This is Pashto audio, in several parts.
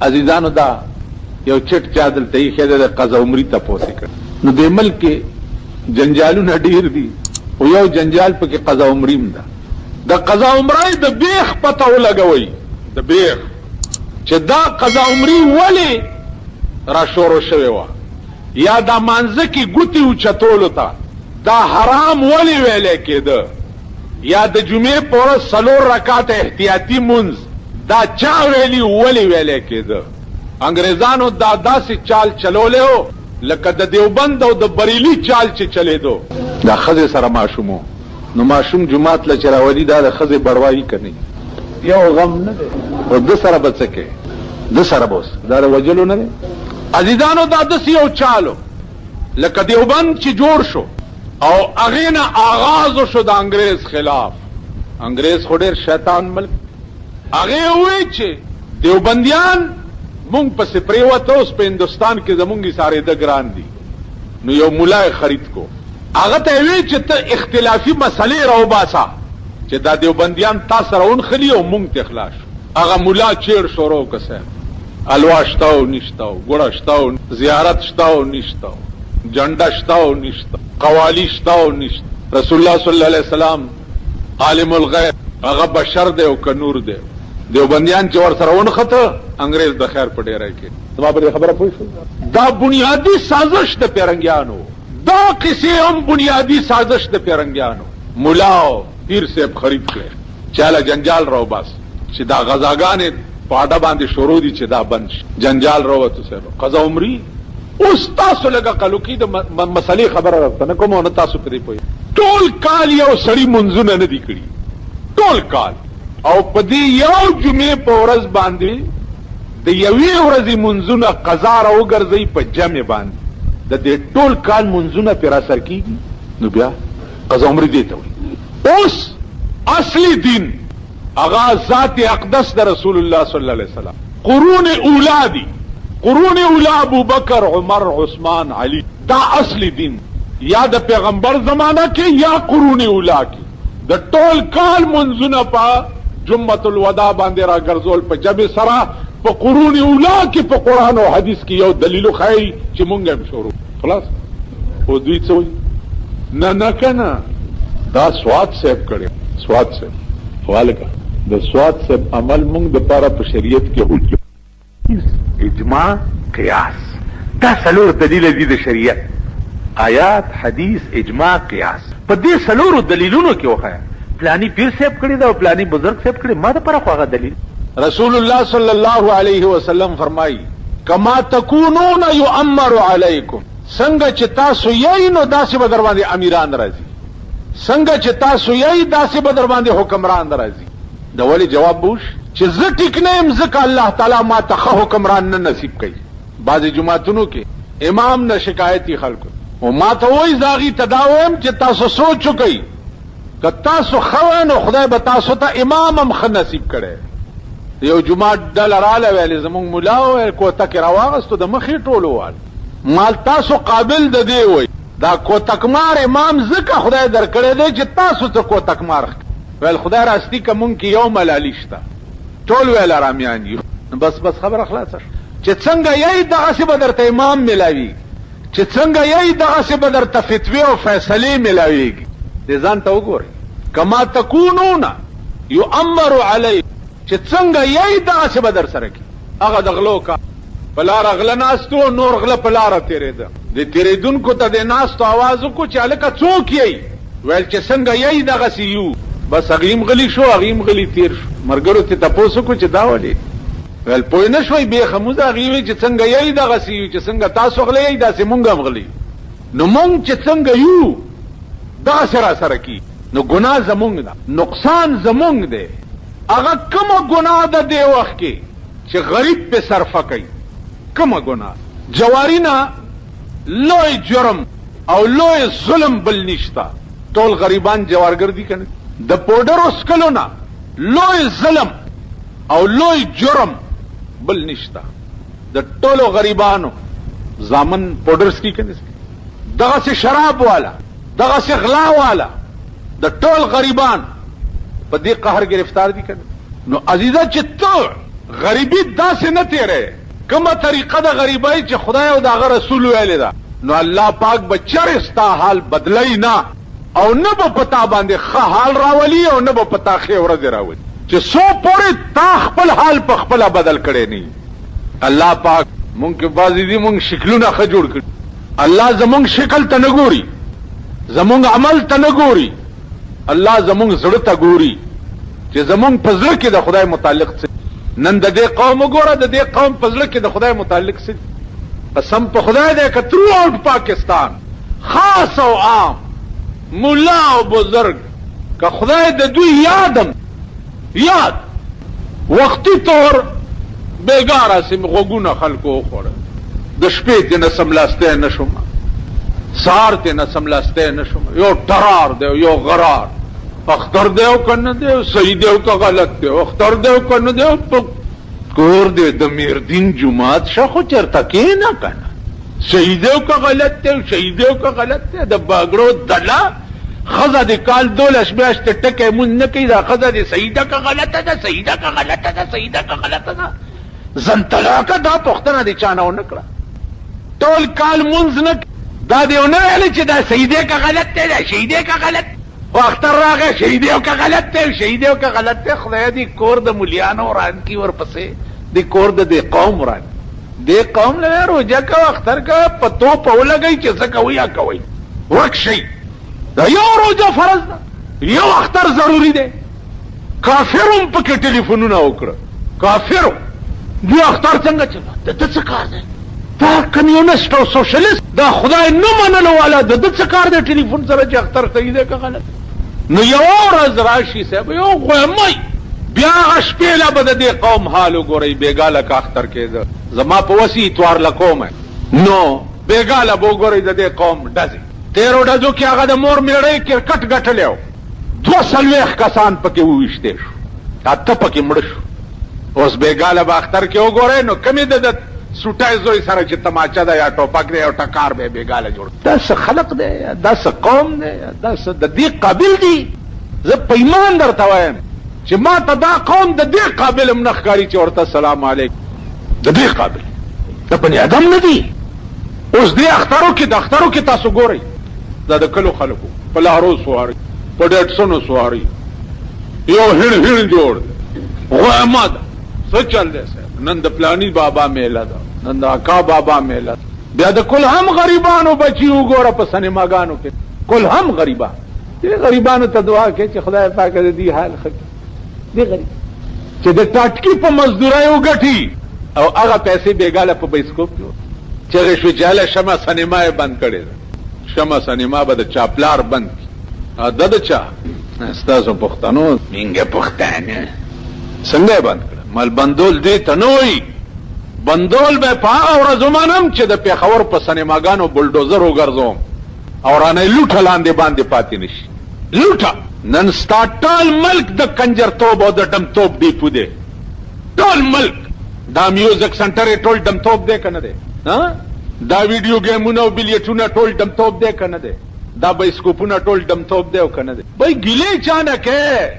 عزیزانو دا یو چټ چا دلته یې ښه د قضا عمري تپوس کړ. نو د ملک کې جنجالونه ډیر دي او یو جنجال پکې قضا عمریم ده. د قضا عمره د بیخ پته ولګوي، د بیخ چې دا قضا عمري ولې را شروع شوې وه، یا دا مانځه کې ګوتې اوچتولو ته دا حرام ولې ویلی کېده، یا د جمعې په ورځ 4 رکعات احتیاطي مونځ دا چا ویلي ولې ویلی کېده. انګریزانو دا داسې چال چلولی و لکه د دیوبند او د بریلي چال چې چلېدو. دا ښځې سره ماشوم و، نو ماشوم جومات له چې راولي دا د ښځې بړوایي که نه یو غم نه دی، او ده سره به څه کوې، ده سره به اوس دا د وجلو نه دی. عزیزانو دا داسې یو چالو لکه دیوبند چې جوړ شو او هغې نه آغاز وشو د انګریز خلاف. انګریز خو ډېر شیطان ملک، هغې ووایي چې دیوبندیان مونږ پسې پرېوته، اوس په هندوستان کې زمونږ ایسارېده ګران دي. نو یو ملا یې خرید کو، هغه ته یې وایي چې ته اختلافي مسلې راوباسه چې دا دیوبندیان تا سره ونښلي او مونږ ته خلاص شو. هغه ملا چیر شروع که صاحب الوا شته او نشته او ګوړه شته او زیارت شته او نشته او جنډه شته او نشته، قوالی شته او نشته. رسول الله صلی الله علیه وسلم عالم الغیب، هغه بشر دی او که نور دی. دیوبندیان چې ور سره ونښته انګریز د خیر په ډیری کې. زما په خبره پوه شو؟ دا بنیادي سازش د پیرنګیانو، دا قصې هم بنیادي سازش د پیرنګیانو. ملا او پیر صاحب خرید کړی چاله جنجال راوباس چې دا غذاګانې په اډه باندې شروع دي چې دا بند شي. جنجال راووتو صاحب قضا عمري. اوس تاسو لږه قلوکي د مسلې خبره راته نه کوم او نه تاسو پرې پوهېږئ. ټول کال یو سړي منځونه نه دي کړي، ټول کال، او په دې یو جمعې په ورځ باندې د یوې ورځې منځونه قضا راوګرځئ په جمع باندې، د دې ټول کال منځونه پرې راسر کېږي، نو بیا قضا عمري دې ته وایي. اوس اصلي دین هغه ذات اقدس د رسول الله صلی الله علیه وسلم، قرون اولا دي، قرون اولا ابو بکر عمر عثمان علی، دا اصلي دین. یا د پیغمبر زمانہ کې یا قرون اولا کې د ټول کال منځونه په جمعة الوداع باندې را ګرځول په جبه سره په قرون اولا کې په قرآن او حدیث کې یو دلیل خی چې مونږ هم شروع خلاص. او دوی څه وایي؟ نه نه کنه دا سواد صاحب کړی، سواد صاحب والګه د سواد صاحب عمل مونږ د پاره په شریعت کې حجت اجماع قیاس دا څلور دلیل دي د شریعت، آیات حدیث اجماع قیاس. په دې څلورو دلیلونو کې وخایا پلانی پیر صاحب کړی دا او پلانی بزرگ صاحب کړی، ما د پاره خو هغه دلیل. رسول الله صلی الله علیه وسلم فرمایي کما تکونون یؤمر علیکم، څنګه چې تاسو یې نو داسې به در باندې امیران راځي، څنګه چې تاسو یې داسې به در باندې حکمران راځي. د ولې جواب بوش چې زه ټیک نه یم ځکه الله تعالی ما ته ښه حکمران نه نصیب کوي. بعضې جماعتونو کې امام نه شکایتي خلکو او ما ته وایي زه هغې ته دا وایم چې تاسو سوچ وکئ که تاسو ښه وئ نو خدای به تاسو ته امام هم ښه نصیب کړی. یو جماعت ډله راله ویلې زمونږ ملا وویل کوتک یې راواغستو د مخې ټولو وال مال تاسو قابل د دې وئ دا کوتکمار امام ځکه خدای در کړی دی چې تاسو ته کوتکمار ویل خدای راستی که مونږ کې یو ملالي شته ټول ویل ارامیان یو. بس خبره خلاصه چې څنګه یې دغسې به درته امام ملاوي، چې څنګه یې دغسې به درته فتوې او فیصلې ملاویږي. دې ځان ته وګورئ کما تکونون یؤمر علیکم، چې څنګه یې دغسې به در سره کړي. هغه د غلو کار په لاره غله ناستو، نور غله په لاره تېرېده، د تېرېدونکو ته د ناستو اواز وکړو چې هلکه څوک یې؟ ویل چې څنګه یې دغسې یو. بس هغې هم غلي شو، هغې هم غلي تېر شو. ملګرو ته تپوس وکړو چې دا ولې؟ ویل پوه نه شوئ بېخه موږ هغې وایي چې څنګه یې دغسې یو، چې څنګه تاسو غلی یئ داسې مونږ هم غلي. نو مونږ چې څنګه یو دغسې را سره کي نو ګناه زمونږ ده، نقصان زمونږ دی. هغه کومه ګناه ده دې وخت کې چې غریب پې صرفه کوي، کومه ګناه؟ جواري نه لوی جرم او لوی ظلم بل نشته. ټول غریبان جوارګر دي که نه؟ د پوډرو څکلو نه لوی ظلم او لوی جرم بل نشته. د ټولو غریبانو زامن پوډر څکي که نه څکي؟ دغسې شراب والا، دغسې غلا والا، د ټول غریبان په دې قهر گرفتار دي که نه؟ نو عزیزه چې ته غریبی داسې نه تیرې کومه طریقه د غریبۍ چې خدای او د هغه رسول ویلې ده نو الله پاک به چرې ستا حال بدلی نه او نه به پتا باندې ښه حال راولي او نه به پتا ښې ورځې راولي چې څو پورې تا خپل حال په خپله بدل کړی نه الله پاک مونږ کې بعضې دي مونږ شکلونه ښه جوړ کړي الله زمونږ شکل ته نه ګوري زمونږ عمل ته نه ګوري الله زمونږ زړه ته ګوري چې زمونږ په زړه کې د خدای متعلق څه نن د دې قوم وګوره د دې قوم په زړه کې د خدای متعلق څه قسم په خدای دی که تھرو آؤٹ پاکستان خاص او عام ملا او بزرگ که خدای د دوی یاد وقتی طور بیگاره سم غوګونه خلکو وخوړه د شپې ته نه سملاستی نه شوم سهار ته نه سملاستی نه شوم یو ټرار دی یو غرار اختر دی او که نه دی صحیح دی او که غلط دی اختر دی او که نه دی کور دی د میردین جماعت شه خو چېرته کښېنه که نه صحیح دی او که غلط دی صحیح دی او که غلط دی د باګړو دله ښځه د کال 12 میاشتې ټکی مونځ نه کوي دا ښځه د صحیح ده که غلطه ده صحیح ده که غلطه ده صحیح ده که غلطه ده زن طلاقه دا پوښتنه د چا نه ونه کړه ټول کال مونځ نه دا دې ونه ویلې چې دا صحیح دی که غلط دی دا صحیح دی که غلط او اختر راغی صحیح دی او که غلط دی صحیح دی او که غلط دی خدای دې کور د ملیانو وران کي ورپسې د کور د دې قوم وران دې قوم له روژه کوه اختر کوه په توپ ولګئ چې څه کوئ یا کوئ ورک شئ دا یو روژه فرض ده یو اختر ضروري دی کافر هم پکې ټلیفونونه وکړه کافر دوی اختر څنګه چلا د ده څه کار دی دا کمیونست او سوشلیست دا خدای نه منلو والا د ده څه کار دی ټلیفون سره چې اختر صحیح دی که غلط نو یوه ورځ راشي صاحب یو غویمی بیا هغه شپېله به د دې قوم حال وګورئ بېګاله که اختر کېده زما په وسې اتوار لکومه نو بېګاله به وګورئ د دې قوم ډزې تیرو ډزو کې هغه د مور میړۍ کرکټ ګټلی و 240 کسان پکې وویشتې شو 8 پکې مړه شو اوس بېګاله به اختر کې وګورئ نو کمې د سوټای زوی سره چې تماچه ده یا ټوپک دی او ټکار به بېګاله جوړ دا څه خلق دی دا څه قوم دی دا څه د دې قابل دي زه په ایمان درته وایم چې ما ته دا قوم د دې قابل هم نه ښکاري چې ورته سلام علیکم د دې قابل د بني ادم نه دي اوس دې اخترو کې تاسو ګورئ دا د کلو خلکو په لارو سواري په ډېټسنو سواري یو هیڼ جوړ غویمه ده څه چل دی صاحب نن د پلانی بابا میله ده نن د اکا بابا میله ده بیا د کل هم غریبانو بچي وګوره په سینماګانو کې کل هم غریبان دې غریبانو ته دعا کوي چې خدای پاک دې دې حال ښه کړي دې غریب چې د ټاټکي په مزدورۍ وګټي او هغه پیسې بېګاله په بایسکوپ کې چغې شوې چې هله شمه سینما یې بند کړې ده شمه سینما به د چا پلار بند کړي د چا ستاسو پښتنو مینګه پښتانه څنګه یې بند کړه مال بندول دې ته نه وایي بندول به په هغه ورځو منم چې د پېښور په سینماګانو بلډوزر وګرځوم او رانه لوټه لاندې باندې پاتې نشي لوټه نن ستا ټول ملک د کنجرتوب او د ډمتوب ډیپو دی ټول ملک دا میوزک سنټر یې ټول ډمتوب دی که نه دی دا ویډیو گیمونه او بلیټونه ټول ډمتوب دی که نه دی دا بایسکوپونه ټول ډمتوب دی او که نه دی بی ګیلې چا نه کې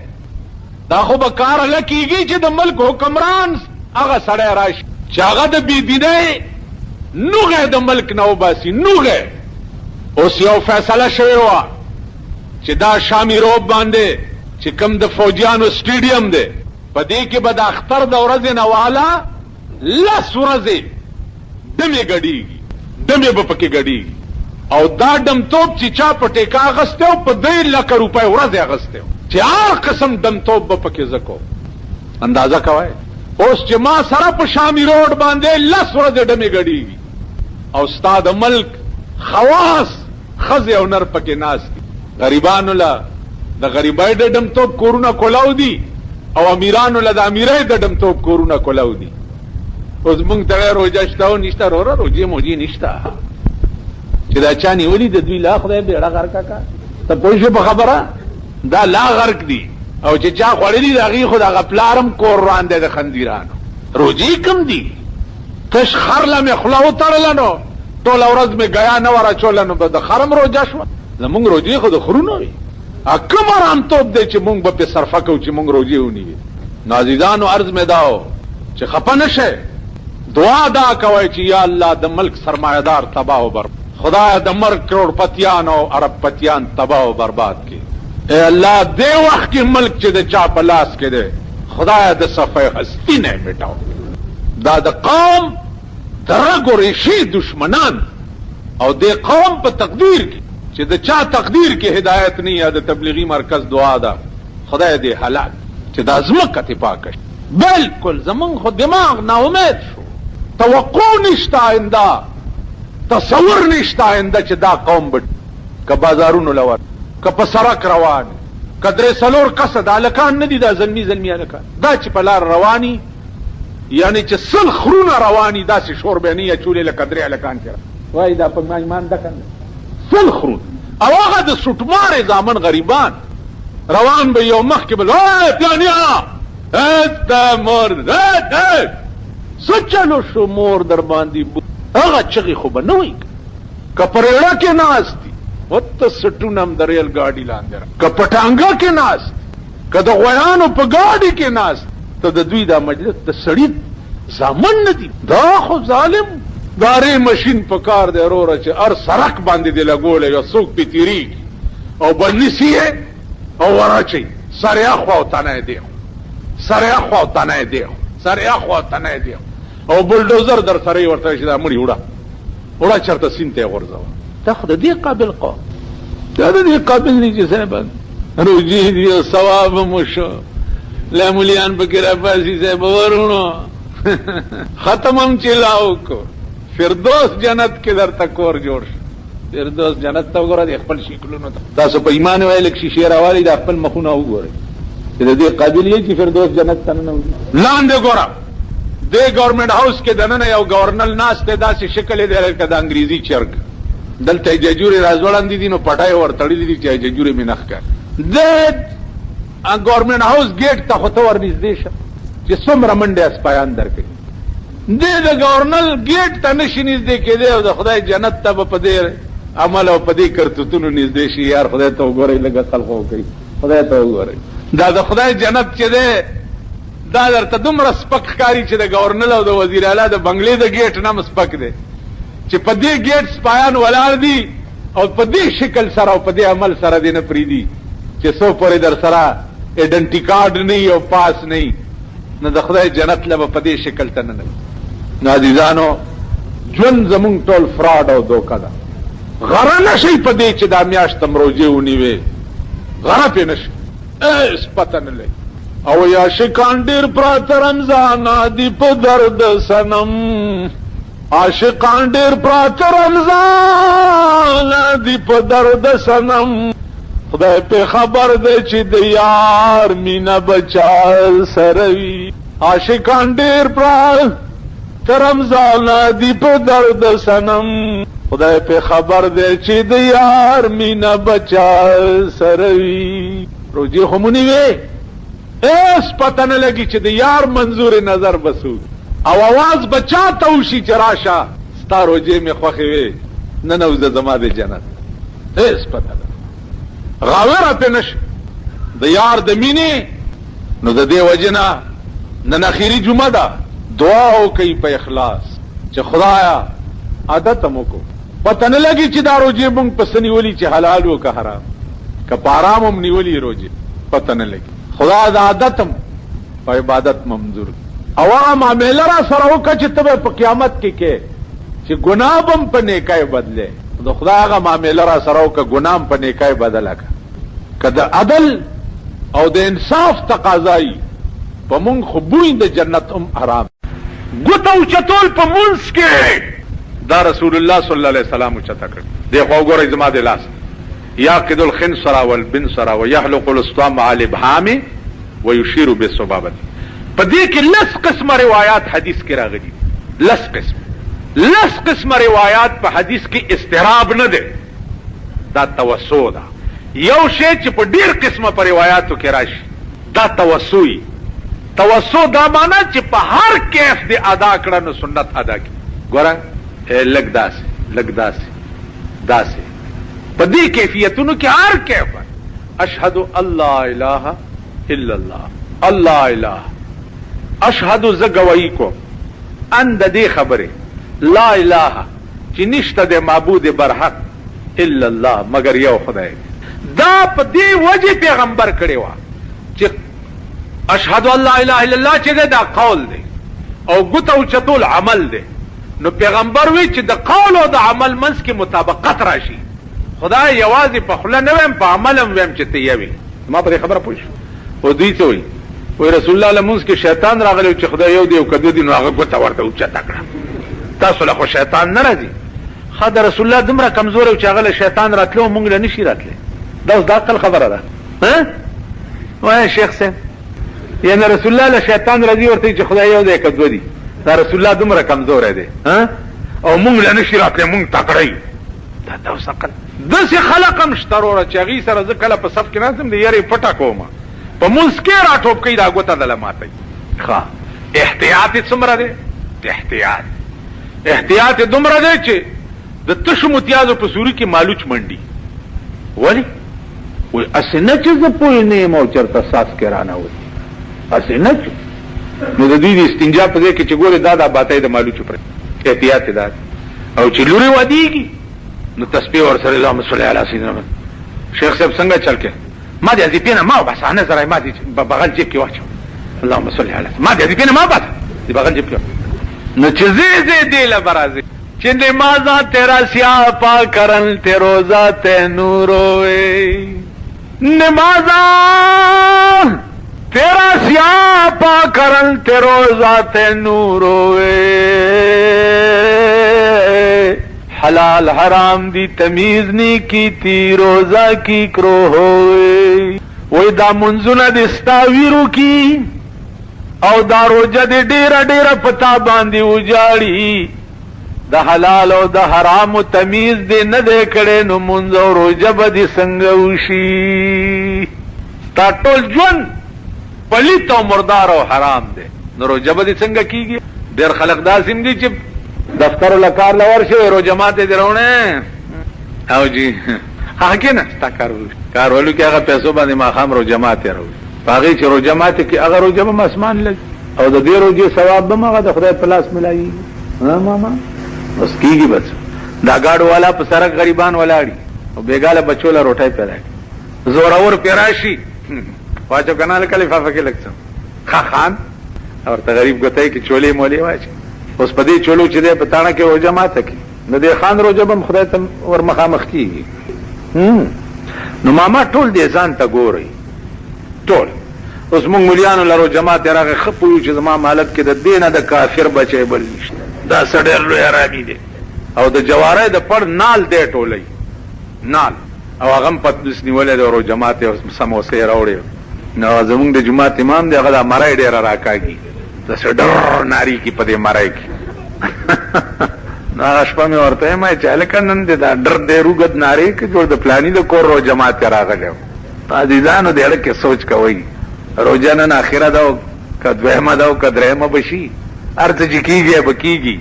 دا خو به کار هله کېږي چې د ملک حکمران هغه سړی راشي چې هغه د بېدینۍ نوغې د ملک نه وباسي نوغې اوس یو فیصله شوې وه چې دا شامي روب باندې چې کوم د فوجیانو سټیډیم دی په دې کې به د اختر د ورځې نه والا 10 ورځې ډمې ګډېږي ډمې به پکې ګډېږي او دا ډمتوب چې چا په ټیکه اخیستی و په 2 لکه روپۍ ورځې اخیستی و چې هر قسم ډمتوب به پکې زه کوم اندازه کوئ اوس چې ما سره په شامي روډ باندې 10 ورځې ډمې ګډېږي او ستا د ملک خواص ښځې او نر پکې ناست دي غریبانو له د غریبۍ د ډمتوب کورونه کولاو دي او امیرانو له د امیرۍ د ډمتوب کورونه کولاو دي اوس مونږ ته روژه شته او نشته وروره روژې موجې نشته چې دا چا نیولي د دوی لا خدای بیړه غرق کړه ته پوه شوې په خبره دا لا غرق دي او چې چا خوړلي د هغې خو د هغه پلار هم کور روان دی د خندیرانو روژې کم دي تش خر له مې خوله وتړله نو ټوله ورځ مې ګیا نه وه راچوله نو به د خر هم روژه شوه زمونږ روژې خو د خرونو وي کوم ارامتوب دی چې مونږ به پې صرفه کوو چې مونږ روژې ونیوي نو عزیزانو عرض مې دا و چې خپه نشه دعا دا کوي چې یا الله د ملک سرمایدار تباہ و برباد، خدای د مرګ کروڑپتیان او ارب پتیان تباہ و برباد کې. اے الله دې وخت کې ملک چې د چا په لاس کې دی خدای د صفحه هستی نه مټاو. دا د قوم د رګ و ریشې دشمنان او د قوم په تقدیر کې چې د چا تقدیر کې هدایت نه یا د تبلیغی مرکز دعا ده خدای دې حالات چې د ازمکه ته پاک شي. بالکل زمون خو دماغ نا امید شو، توقع نشته آینده، تصور نشته آینده چې دا قوم به که بازارونو لور که په سړک روان که درې څلور کسه د هلکان نه دي دا زلمي زلمي هلکان دا چې په لار رواني یعنی چې سل خرونه رواني داسې شور به نه اچولې لکه درې هلکان چې وایي دا په ایمان ده کنه سل خرون او هغه د سوټمارې زامن غریبان روان به یو مخکې بل پلانیا دا مور څه چلو شو مور در باندې هغه چغې خو به نه وي که په ریړه کې ناست دي وته سټونه هم د ریل ګاډي لاندې که په ټانګه کې ناست که د غویانو په ګاډي کې ناست ته د دوی دا مجلس د سړي زامن نه دي. دا خو ظالم دارې مشین په کار دی وروره چې هر سړک باندې دې لګولی یو څوک پې تېرېږي او بل نیسي یې او وراچوي سر یې اخوا او تنه یې دی سر یې اخوا او تنه یې دی سر یې اخوا او تنه یې دی او بلډوزر در سره یې ورته چې دا مړي وړه چېرته سیند ته یې غورځوه. دا خو د دې قابل قوم دا د دې قابل دی چې صاحب روجي دي او ثواب مو شو لا مولیان پکې راپاسي صاحب ورونو ختم هم چې لاو کو فردوس جنت کې درته کور جوړ شو. فردوس جنت ته وګوره د خپل شکلونو ته تاسو په ایمان وایي لکه شیشه راوالي د خپل مخونه وګورئ چې د دې قابل یې چې فردوس جنت ته نه وځي. لاندې ګوره د ګورنمنت هاوس کې دننه یو گورنر ناست دی داسې شکل یې دی لکه د انګریزي چرګ دلته یې ججورې راځوړندې دي نو پټای ورتړلي دي چې ججورې مې نه ښکاري. د گورنمنت هاوس ګیټ ته خو ته ورنږدې شه چې څومره منډې اسپایان درکوي دی د گورنر ګیټ ته نشي نږدې کېدی او د خدای جنت ته به په دې عمل او په دې کرتوتونو نږدې شي. یار خدای ته وګورئ لږه خلق وکړئ خدای ته وګورئ دا د خدای جنت چې دی دا درته دومره سپک ښکاري چې د گورنر او د وزیر اعلی د بنګلې د ګیټ نه هم سپک دی چې په دې ګیټ سپایان ولاړ دي او په دې شکل سره او په دې عمل سره دې نه پرېږدي چې څو پورې در سره ایډنټي کارډ نه او پاس نه نو د خدای جنت له به په دې شکل ته نه نو عزیزانو ژوند زمونږ ټول فراډ او دوکه ده. غره نشئ په دې چې دا میاشت هم روژې ونیوې غره پې نشئ هېڅ پته نه لګي او یا عاشقان ډېر پراته رمضانه دي په درد صنم عاشقان ډېر پراته رمضانه دي په درد صنم خدای پې خبر دی چې د یار مینه به چا سره وي عاشقان ډېر پراته رمضانه دي په درد صنم خدای پې خبر دی چې د یار مینه به چا سره وي. روجې خو مو نیوې هېڅ پته نه لګي چې د یار منظور نظر بسو او اواز بچا ته وشي چې راشه ستا روجې مې خوښې وې ننوځه زما د جنت هېڅ پته نه غاوره پې نشي د یار د مینې نو د دې وجې نه نن اخري جمعه ده دعا وکئ په اخلاص چې خدایا عادت هم وکړو پته نه لګي چې دا روجې مونږ په څه نیولي چې حلال و که حرام که په حرام هم نیولي روجې پته نه لګي خدا د عادت هم په عبادت منظور او هغه معامله را سره وکړه چې ته به په قیامت کې کې چې ګناه به هم په نیکۍ بدلې د خدا هغه معامله را سره وکړه ګناه هم په نیکۍ بدله کړه که د عدل او د انصاف تقاضایي په مونږ خو بوی د جنت هم حرام ګوته اوچتول په مونځ کې دا رسول الله صلی الله علیه وسلم اوچته کړ دی خو وګورئ زما د لاس یعقد الخنصر والبنصر ويحلق الاسطام مع الابهام ويشير بالسبابه په دې کې لس قسمه روایت حدیث کې راغلي لس قسمه روایت په حدیث کې استراب نه ده دا توسو ده یو شی چې په ډیر قسمه په روایتو کې راشي دا توسوي توسو دا معنا چې په هر کیف دی ادا کړه نو سنت ادا کی ګوره لګ داسې په دې کیفیتونو کې هر کیف اشهد الله اله الا الله الله اله اشهد زګوي کو ان د دې خبره لا اله چې نشته د معبود برحق الا الله مگر یو خدای. دا په دې وجه پیغمبر کړي وا چې اشهد ان لا اله الا الله چې دا قول دی او ګوتو چتول عمل دی. نو پیغمبر وی چې د قول او د عمل منځ کې مطابقت راشي. خدای یوازې په خله نه ویم په عمل هم ویم چې ته یوي. ما په خبره پوه شو. او دوی ته وی رسول الله لمونځ کې شیطان راغلی چې خدای یو دی او کدو دی نو هغه ګوته ورته اوچته کړه. تاسو له خو شیطان نه راځي. خدای رسول الله دومره کمزور او چې هغه له شیطان راتلو مونږ له نشي راتلی. دا اوس د عقل خبره ده. ها وای شیخ صاحب یعنی رسول الله له شیطان راځي ورته چې خدای یو دی کدو دی. دا رسول الله دومره کمزور دی ها او مونږ له نشي راتلی مونږ تکړه یو. دا اوس عقل داسې خلق هم شته وروره چې هغې سره زه کله په صف کې ناستم د یارې پټه کوم په مونځ کې راټوپ کوي دا ګوته دله ماتوي. ښه احتیاط یې څومره دی؟ احتیاط یې دومره دی چې د تشو متیازو په سوري کې مالوچ منډي. ولې؟ وایي هسې نه چې زه پوه نه یم او چېرته څاڅکې رانه وځي. هسې نه چې نو د دوی د استنجا په ځای کې چې ګورې دا باتۍ د مالوچو پر احتیاط یې دا او چې لورې ودېږي نو تسبیح ورسره اللهم صل علی سیدنا محمد. شیخ صاحب څنګه چل کې ما دې ازي پینه ما بس انا زره ما دې بغل جيب کې واچو اللهم صل علی ما دې ازي پینه ما بس دې بغل جيب کې نو چې زه دې له برازي چې نمازا تیرا سیاہ پا کرن تے روزہ تے نور ہوئے نمازا تیرا سیاہ پا کرن تے روزہ تے نور ہوئے حلال حرام دی تمیز نی کی تی روزہ کی کرو ہوئے وی دا منزونه دستا ویرو کی او دا روجه دی ډیره ډیره پتا باندې وجاړي دا حلال او دا حرام تمیز دی نه دی کړي نو منځ او روجه به دي څنګه وشي تا ټول ژوند پلیت او مردار او حرام دی نو روجه به دي څنګه کیږي ډیر خلق داسیم دي چې دفتر لکار لور شي روجه ماته درونه او جی هغه نه تا کارولو کې هغه پیسو باندې ما خام روجه ماته راو هغه چې روجه ماته کې هغه روجه به مسمان لګ او د دې روجه ثواب به هغه د خدای په لاس ملایي ماما بس کیږي بس دا گاډو والا په سرک غریبان ولاړي او بیګاله بچو له روټای پیدا زور اور پیراشي واچو کنال کلیفه کې لګڅ خان اور ته غریب ګتای کې چولې مولې واچي اوس په دې چولو چې دې پتاړه کې روجه ماته کې نو دې خان روجه به خدای ته ور مخامخ کیږي نو ماما ټول دې ځان ته ګوري ټول اوس مونږ مليانو لرو جماعت راغه خپو چې زما مالک کې د دینه د کافر بچي بل نشته دا سړی لوی رامي دي او د جواره د پړ نال دې ټولې نال او هغه پتنس نیولې د ورو جماعت سموسه راوړي نو زمونږ د جماعت امام دی هغه د مړای ډیر راکاږي د سړډر ناری کې پدې مړای کې نو شپه مې ورته ما چې الکنن دې دا ډر دې روغد ناری کې جوړ د پلاني د کور رو جماعت راغله عزیزانو دې اړه کې سوچ کوي روزانه اخره دا کدوهمه دا کدرهمه بشي ارته چې کیږي به کیږي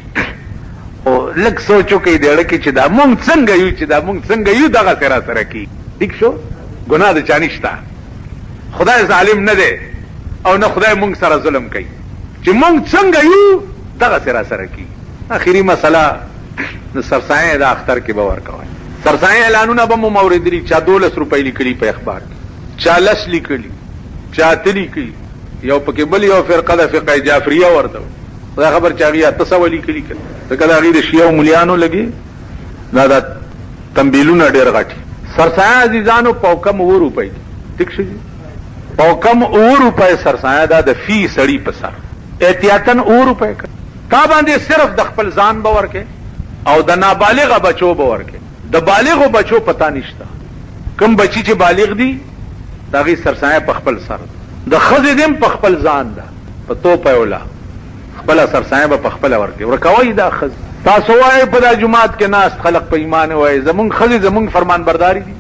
او لک سوچو کې دې اړه کې چې دا مونږ څنګه یو دغه سره کی ٹھیک شو ګناه د چانشتا خدای ظالم نه دی او نه خدای مونږ سره ظلم کوي چې مونږ څنګه یو دغه سره کی اخیری مسله د سرسایه د اختر کې باور کوي سرسایه اعلانونه به مو موردلی چا 12 روپۍ لیکلي په اخبار کې چا لس لیکلي چا تلی کی یو پکې بل یو فرقه د فقه جعفریه ورته دا خبر چاغیا تسولی کلی کړه کله غیر شیعه مليانو لګي دا تنبیلونه ډیر غټي سرسایه عزیزانو پوکم و روپۍ ٹھیک شي پوکم و روپۍ سرسایه دا د فی سړی په سر احتیاطن و روپۍ تا باندې صرف د خپل ځان باور کې او د نابالغ بچو باور کې د بالغ بچو پتا نشته کوم بچی چې بالغ دي داغي سرسایه په خپل سر د خزې دیم په خپل ځان ده په تو په ولا خپل سرسایه په خپل ورکه ورکوي دا خز تاسو وای په د جمعات کې ناس خلق په ایمان وای زمون خزې زمون فرمان برداري دي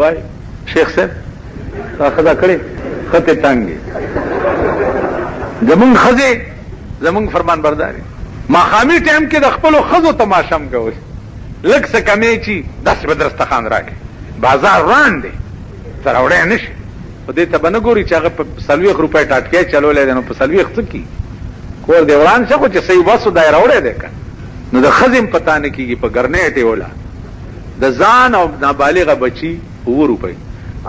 وای شیخ صاحب تا خدا کړي خطه تانګي زمون خزې زمون فرمان برداري ما خامي ټیم کې د خپل خزو تماشم کوي لک څه کمی چی 10 بدرسته خان راکې بازار روان دي سره وړې نشي په دې ته بنه ګوري چې هغه په 40 روپۍ ټاټکې چلولې نو په 40 څه کی کور دی وران څه کو چې صحیح واسو دایره وړه ده کنه نو د خزم پتا نه کیږي په ګرنیټ ولا د ځان او نابالغه بچي 2 روپۍ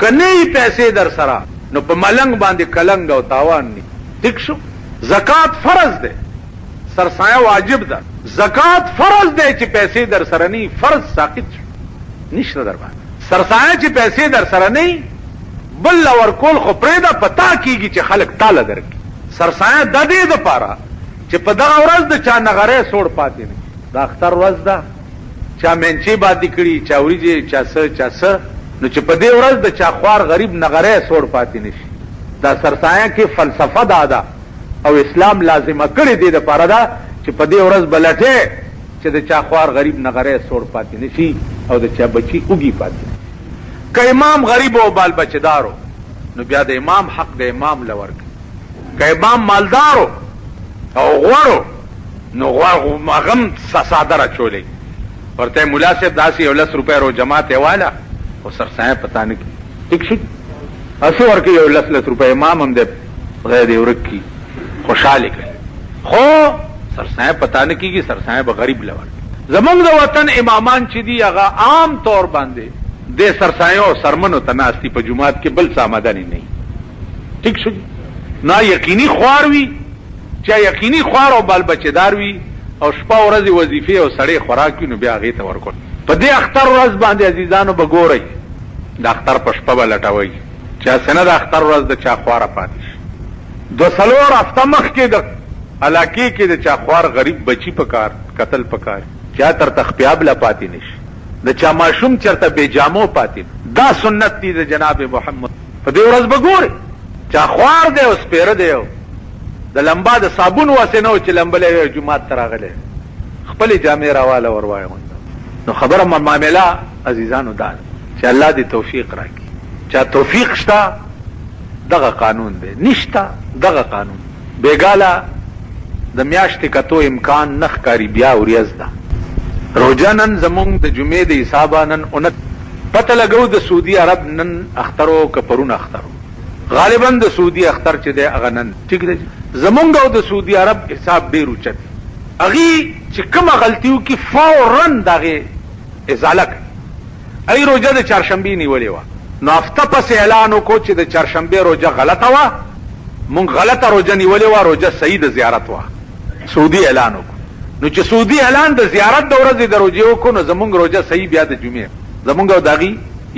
کنه پیسې در سره نو په ملنګ باندې کلنګ او تاوان نه ټیک شو زکات فرض ده سرسایه واجب ده زکات فرض ده چې پیسې در سره نه فرض ساقط نشته در باندې سرسایه چې پیسې در سره نه بل ورکول خو پرېدا پتا کیږي چې خلک تاله درکې سرسایه د دې لپاره چې په دغه ورځ د چا نغره سوړ پاتې نه دا اختر ورځ ده چا منچي باندې کړي چا وريجه چا څه نو چې په دې ورځ د چا خوار غریب نغره سوړ پاتې نشي دا سرسایه کې فلسفه ده او اسلام لازمه کړی دی د پاره دا چې په دې ورځ بلټه چې د چا خوار غریب نغره سوړ پاتې نشي او د چا بچي اوږي پاتې که امام غریب او بال بچدارو نو بیا د امام حق د امام لور که امام مالدارو او غوړو نو غوړ مغم ساده را چولې ورته مولا صاحب داسې 10 روپۍ رو جماعت والا او سرسایه پتا نه کی ٹھیک شي اسو ورکه 10 روپۍ امام هم دې خدای دې ورکی خوشاله کړي خو سرسایه پتا نه کیږي سرسایه به غریب لور زمونږ د وطن امامان چې دی هغه عام طور باندې د سرسایه او سرمنو تناستی په جمعات کې بل سامدنی نه ٹھیک شو نه یقیني خوار وي چې یقیني خوار او بال بچدار وي او شپه ورځ وظیفه او سړی خوراک نو بیا غي ته ورکول په دې اختر ورځ باندې عزیزانو بګورئ د اختر په شپه بلټوي چې سند اختر ورځ د چا خواره پاتې شي 2 هفته مخکې د علاقې کې د چا خوار غریب بچی پکار قتل پکار چا تر تخپیاب لا پاتې نشي د چا ماشوم چرته بے جامو پاتې دا سنت دی د جناب محمد په دې ورځ بګورئ چا خوار دی او سپیره دی د لمبا د صابون واسنه چې لمبلې جمعات تراغله خپل جامې راواله وروايه نو خبره معاملہ عزیزانو دا چې الله دې توفیق راکړي چا توفیق شتا دغه قانون دی نشتا دغه قانون بیګاله د میاشتې کتو امکان نخ کاری بیا وریاز ده روزانن زمونږ د جمعې د حسابانن اون پته لګو د سعودي عرب نن اخترو کپرون اخترو غالبا د سعودي اختر چې دی هغه نن ٹھیک دی زمونږ او د سعودي عرب حساب ډیر اوچت اغي چې کومه غلطیو کې فورن دغه ازاله ای روزه د چهارشنبه نیولې و نو هفته پس اعلان وکړو چې د چهارشنبه روزه غلطه و مونږ غلطه روزه نیولې و روزه صحیح د زیارت و سعودي اعلان وکړو نو چې سعودي اعلان د زیارت د ورځې د روزه وکړو نو زمونږ روزه صحیح بیا د جمعې زمونږ او داغي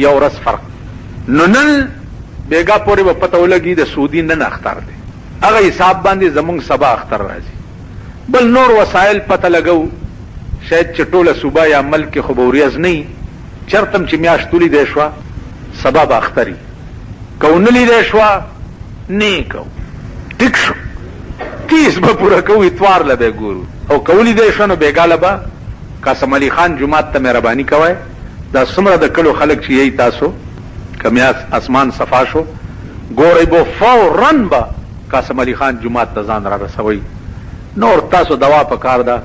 یو ورځ فرق نو نن بیګا پورې په پته ولګي د سعودي نن اختر دی هغه حساب باندې زمونږ سبا اختر راځي بل نور وسایل پته لګو شاید چې ټوله صوبه یا ملک خبريز نه چرتم چې میاشتولې دی شو سبب اختری کونلی دی شو نه کو ټیک شو کیس به پورا کوي اتوار لبه ګورو او کولی دی شو نو بیګاله با قاسم علي خان جمعات ته مهرباني کوي دا څومره د کلو خلک چې یی تاسو کمیاس اسمان صفا شو ګورې بو فورن با قاسم علي خان جمعات ته ځان را رسوي نور تاسو دوا پکار ده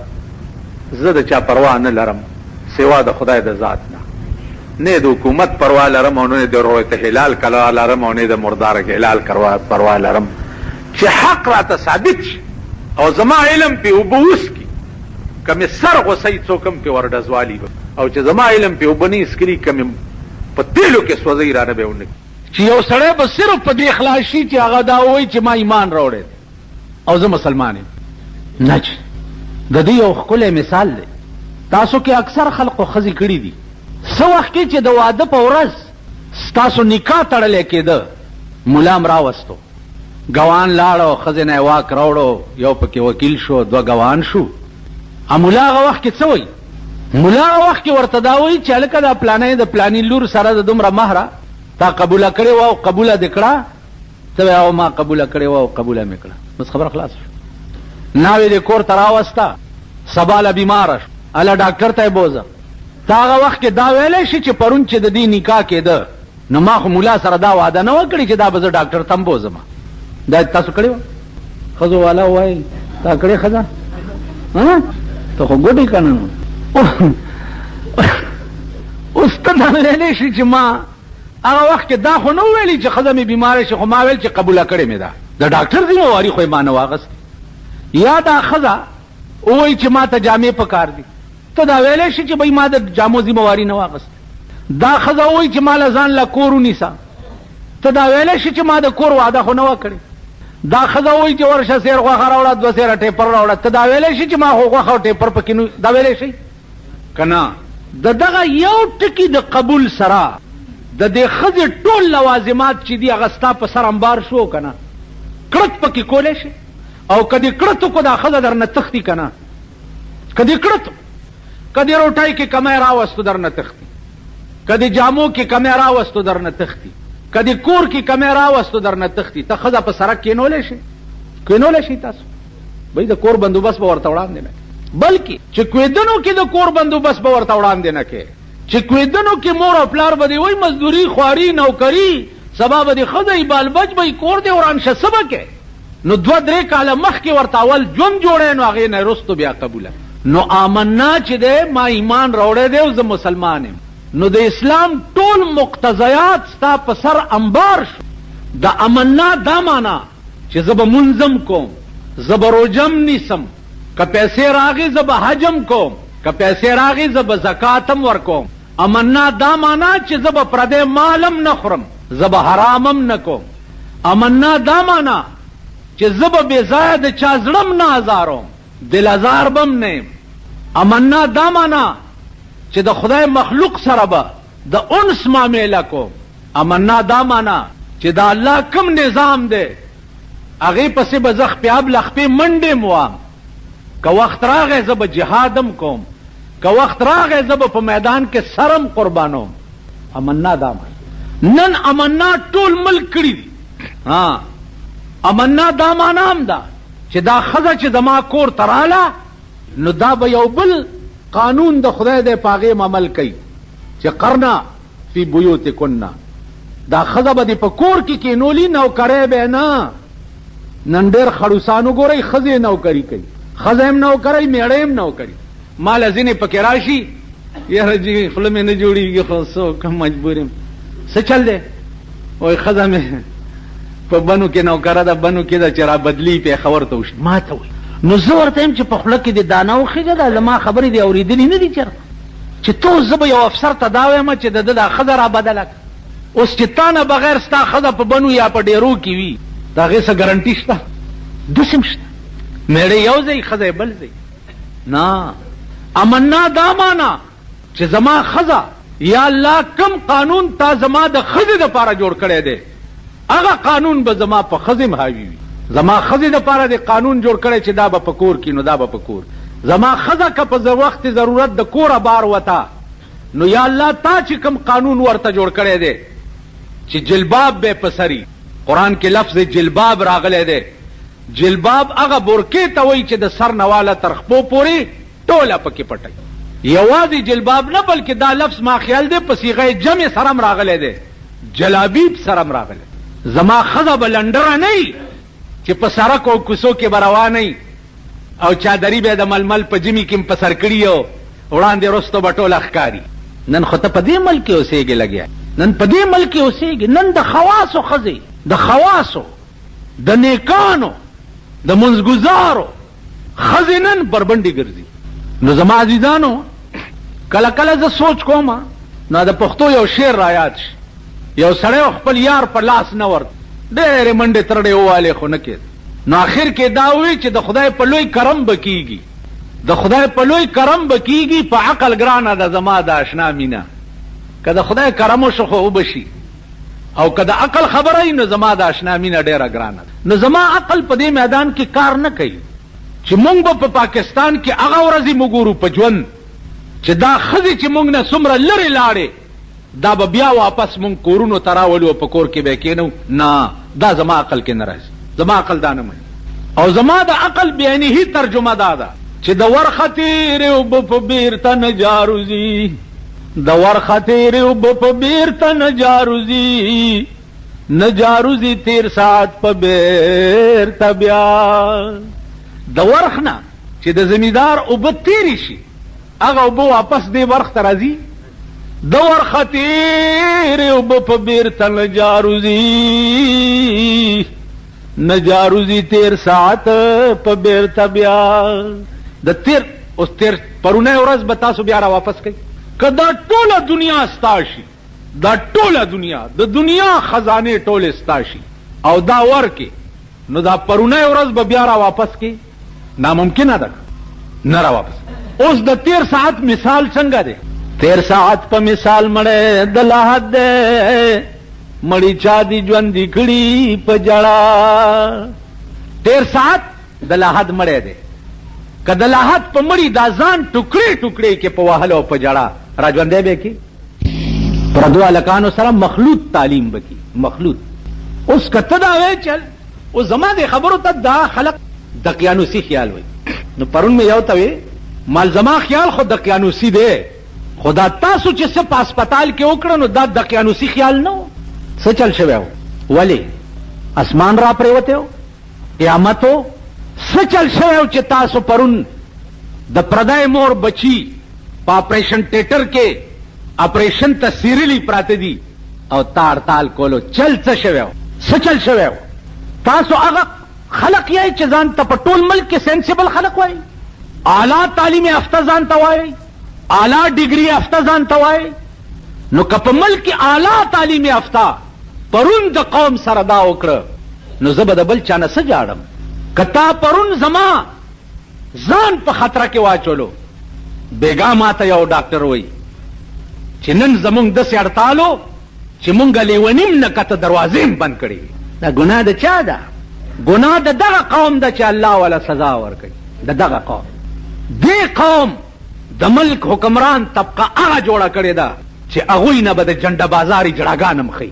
زه د چا پروا نه لرم سوا د خدای د ذات نه د حکومت پروا لرم او نه د روایت هلال کلا لرم او نه د مردار هلال پروا لرم چې حق را ته ثابت شي او زما علم په وبوس کی کمه سر غوسی څوکم په وردزوالی او چې زما علم په وبني اسکلی کمه په تیلو کې سوځي را نه بهونه چې یو سړی به صرف په دې اخلاص شي چې هغه دا وایي چې ما ایمان راوړی او زه مسلمان یم نه د دې یو خپل مثال دی تاسو کې اکثر خلکو خزي کړی دي سو وخت کې چې د واده په ورځ تاسو نکاح تړلې کېده ملام راوستو ګوان لاړو خزینه واک راوړو یو پکې وکیل شو دو ګوان شو امولا هغه وخت کې څه وایي مولا هغه وخت کې ورته دا وایي چې لکه د پلانې د پلانې لور سره د دومره مهره تا قبوله کړې و او قبوله دې کړه ته او ما قبوله کړې و او قبوله مې کړه بس خبره خلاص شو ناوې دې کور ته راوسته سبا له بیماره شو اله ډاکټر ته بوزه تا هغه وخت کې دا ویلی شي چې پرون چې د دې نکاح کېده نو ما خو مولا سره دا وعده نه وکړي چې دا به زه ډاکټر ته م بوزم دا تاسو کړې وه ښځو والا وایي تا کړې ښځه ته خو ګوډې که نه اوس ته دا ویلی شي چې ما هغه وخت کې دا خو نو ویلي چې ښځه مې بیماره شي، خو ما ویل چې قبوله کړې مې ده. د ډاکټر ذمواري خو یې ما نه واغستې. یا دا ښځه ووایي چې ما ته جامې پکار دي، ته دا ویلی شي چې بھئی ما د جامو ذمواري نه واغستې. دا ښځه ووایي چې ما له ځان له کور ونیسه، ته دا ویلی شي چې ما د کور وعده خو نه وه کړې. دا ښځه وایي چې ورشه سیر غوښه راوړه، 2 سیره ټیپر راوړه، ته دا ویلی شي چې ما خو غوښه او ټیپر پکې نه، دا ویلی شي که نه؟ د دغه یو ټکي د قبول سره د دې ښځې ټول لوازمات چې دي هغه ستا په سر انبار شو که نه؟ کړت پکې کولی شي، او که دې کړت وکړو دا ښځه در نه تښتي که نه؟ که دې کړت، که دې روټۍ کې کمی راوستو در نه تښتي، که دې جامو کې کمی راوستو در نه تښتي، که دې کور کې کمی راوستو در نه تښتي. ته ښځه په سړک کېنولی شي؟ کېنولی شي تاسو؟ بھئی د کور بندوبست به ورته وړاندې نه کړي، بلکې چې کویدنو کې د کور بندوبست به ورته وړاندې نه کړي، چې کویدنو کې مور او پلار به دې وایي مزدوري، خواري، نوکري، سبا به دې ښځه بال بچ به کور دې وران شه، څه به کوې؟ نو 2-3 کاله مخکې ورته اول ژوند جوړی، نو هغې نه رستو بیا قبوله. نو آمنا چې دی ما ایمان راوړی دی او زه مسلمان یم، نو د اسلام ټول مقتضیات ستا په سر انبار شو. د امنا دا معنا چې زه به منظم کوم، زه به روجم نیسم، که پیسې راغی زه به حجم کوم، که پیسې راغی زه به زکاتم ورکوم. امنا دا معنا چې زه به پردی مالم نه خورم، زه به حرامم نه کوم. امنا دا معنا چې زه به بې ځایه د چا زړم نه ازاروم، دل ازار بم نه یم. امنا دا معنا چې د خدای مخلوق سره به د انس معامله کوم. امنا دا معنا چې د الله کوم نظام دی هغې پسې به زه خپې اب لخپې منډې م وام، که وخت راغی زه به جهادم کوم، که وخت راغی زه به په میدان کې سرم قربانوم. امنا دا معنا. نن امنا ټول ملک کړي دي. امنا دا معنا هم ده چې دا ښځه چې زما کور ته راله، نو دا به یو بل قانون د خدای دی په هغې عمل کوي چې قرنا فی بیوتکن. دا ښځه به دې په کور کې کېنولي، نوکری به نه. نن ډېر خړوسان وګورئ ښځې نوکري کوي، ښځه هم نوکرئ، میړه هم نوکري. ما له ځینې پکې راشي یاره جي خوله مې نه جوړېږي، خو څه مجبور یم. څه چل دی؟ وایي ښځه مې په بنو کې نوکره ده، بنو کې ده چې را بدلي پېښور ته وشي. ما ته وایي نو زه ورته یم چې په خوله کې دې دانه وخېږه، دا زما خبرې دې اورېدلي نه دي چېرته چې تو زه به یو افسر ته دا وایم چې د ده دا ښځه را بدله کړه. اوس چې تا نه بغیر ستا ښځه په بنو یا په ډېرو کې وي، د هغې څه ګرنټي شته؟ داسې هم شته. میړه یو ځای ښځه بل ځای نه. امنا دا معنا چې زما ښځه یا الله کم قانون تا زما د ښځې دپاره جوړ کړی دی، هغه قانون به زما په ښځې م حاوي وي. زما ښځې دپاره دې قانون جوړ کړی چې دا به په کور کې، نو دا به په کور. زما ښځه که په وخت ضرورت د کوره بار وته، نو یا الله تا چې کوم قانون ورته جوړ کړی دی چې جلباب به په سري، قرآن کې لفظ جلباب راغلی دی. جلباب هغه برکې ته وایي چې د سر نه واله تر خپو پورې ټوله پکې پټوي. یوازې جلباب نه بلکې دا لفظ ما خیال دی په صیغه جمع سره هم راغلی دی، جلابیب سره هم راغلی. زما ښځه به لنډره نه وي چې په سړک او کوڅو کې به روانه وي او چادري به د ململ په جمي کې م په سر کړي او وړاندې رستو به ټوله ښکاري. نن خو ته په دې ملک کې اوسېږې لګیا، نن په دې ملک کې اوسېږې. نن د خواصو ښځې، د خواصو، د نیکانو، د منځګزارو ښځې نن بربنډې ګرځي. نو زما عزیزانو کله کله زه سوچ کوم، نو د پښتو یو شعر را یاد شي. یو سړی خپل یار په لاس نه ورته ډېرې منډې ترډې ووالې خو نه کېد. نو آخر کې دا وی چې د خدای په لوی کرم به کېږي، د خدای په لوی کرم به کېږي، په عقل ګرانه ده زما د اشنا مینه. که د خدای کرم وشو خو وبشي، او که د عقل خبره وي نو زما د اشنا مینه ډېره ګرانه ده. نو زما عقل په دې میدان کې کار نه کوي چې مونږ به په پاکستان کې هغه ورځې وګورو په ژوند چې دا ښځې چې مونږ نه څومره لرې لاړې دا به بیا واپس مونږ کورونو ته راولو او په کور کې به کېنو. نه، دا زما عقل کې نه راځي، زما عقل دا نه مني. او زما د عقل بیانهي ترجمه دا ده چې د ورخه تېرې اوبه په بېرته نه جاروځي، د ورخه تېرې اوبه په بېرته نه جاروځي، نه جاروځي تېر ساعت په بېرته بیا. د ورخ نه چې د زمیندار اوبه تېرې شي، هغه اوبه واپس دې ورخ ته راځي؟ دور خطیر اوبه په بیرته نه جاروزي نه جاروزي تیر ساعت په بیرته بیا د تیر اوس تیر پرونه ورځ به تاسو بیا را واپس کړئ که دا ټوله دنیا ستا شي دا ټوله دنیا د دنیا خزانې ټولې ستا شي او دا ورکې نو دا پرونه ورځ به بیا را واپس کړي ناممکنه ده نه را واپس اوس د تیر ساعت مثال څنګه دی تیر ساعت په مثال مړی د لاحت دی مړی چا دي ژوندي کړي په جړا تیر ساعت د لاحت مړی دی که د لاحت په مړی دا ځان ټوکړې ټوکړې کې په وهلو په جړا را ژوندی به کړي پردو هلکانو سره مخلوط تعلیم به کړي مخلوط اوس که ته دا وایې چل اوس زما دې خبرو ته دا خلق دقیانوسي خیال وایي نو پرون مې یو ته وې مال زما خیال خو دقیانوسي دی خو دا تاسو چې څه په هسپتال کې وکړه نو دا دقیانوسي خیال نه و څه چل شوی و ولې اسمان را پرېوتی و قیامت و څه چل شوی و چې تاسو پرون د پردی مور بچي په اپریشن ټیټر کې اپریشن ته سیریلی پراته دي او تار تال کولو چل څه شوی و څه چل شوی و تاسو هغه خلق یې چې ځان ته په ټول ملک کې سینسیبل خلق وایي اعلی تعلیم یافته ځان ته وایي اعلی ډیګري یافته ځان ته وایي نو که په ملک کې اعلی تعلیم یافته پرون د قوم سره دا وکړه نو زه به د بل چا نه څه جاړم که تا پرون زما ځان په خطره کې واچولو بېګا ماته یو ډاکټر وایي چې نن زمونږ داسې اړتالو چې مونږ لیونیم نه کته دروازې هم بند کړې دا ګناه د چا ده ګناه د دغه قوم ده چې الله والا سزا ورکوي د دغه قوم دې قوم د ملک حکمران طبقه هغه جوړه کړې ده چې هغوی نه به د جنډه بازاري جړاګان هم ښیي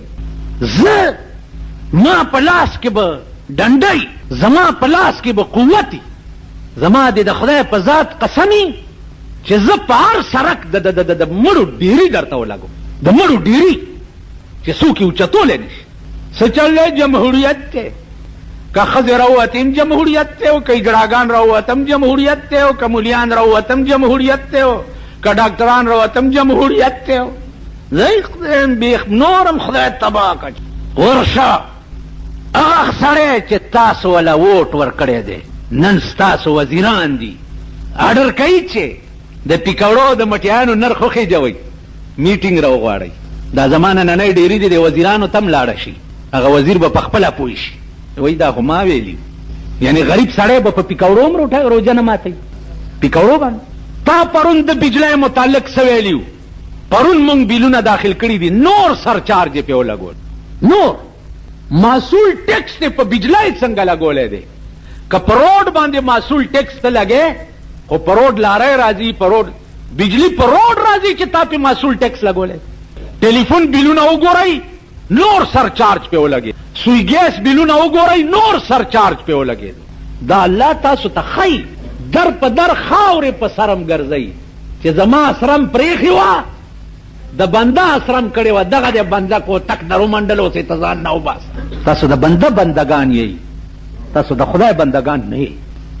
زه ما په لاس کې به ډنډۍ زما په لاس کې به قوتي زما د خدای په ذات قسمي چې زه په هر سرک د مړو ډیري درته ولګو د مړو ډیري چې څوک یې اوچتولی نه شي څه چل دی جمهوریت دی که ښځې راووتې هم جمهوریت دی او که جړاګان راووت هم جمهوریت دی او که مولیان راووت هم جمهوریت دی او که ډاکټران راووت هم جمهوریت دی زه نورم خدای تباه کړ ورشه هغه سړی چې تاسو وله ووټ ورکړی دی نن ستاسو وزیران دي اډر کوي چې د پیکوړو د مټیانو نرخ وخېجوئ میټینګ راوغواړئ دا زمانه ننۍ ډېري دي د وزیرانو تم لاړه شي هغه وزیر به پخپله پوه شي وایي دا خو ما ویلي یعنی غریب سړی به په پیکوړو هم روژه نه ماتوي پیکوړو باندې تا پرون د بجلی متعلق څه ویلي پرون مونږ بیلونه داخل کړي دي نور سرچارج یې پې ولګول نور معصول ټیکس دی په بجلی څنګه لګولی دی که په روډ باندې معصول ټیکس ته لګې خو په روډ لاری راځي په روډ بجلی په روډ راځي چې تا پې معصول ټیکس لګولی ټلیفون بیلونه وګورئ نور سرچارج پې ولګېد سوی ګیس بیلونه وګورئ نور سرچارج پې ولګېد دا الله تاسو ته ښایي در په در خاورې په سرم ګرځئ چې زما اسرم پرېښې وه د بنده اسرم کړې وه دغه د بنده کو تک در ومنډل اوس یې ته ځان نه وباس تاسو د بنده بندګان یئ تاسو د خدای بندګان نه یئ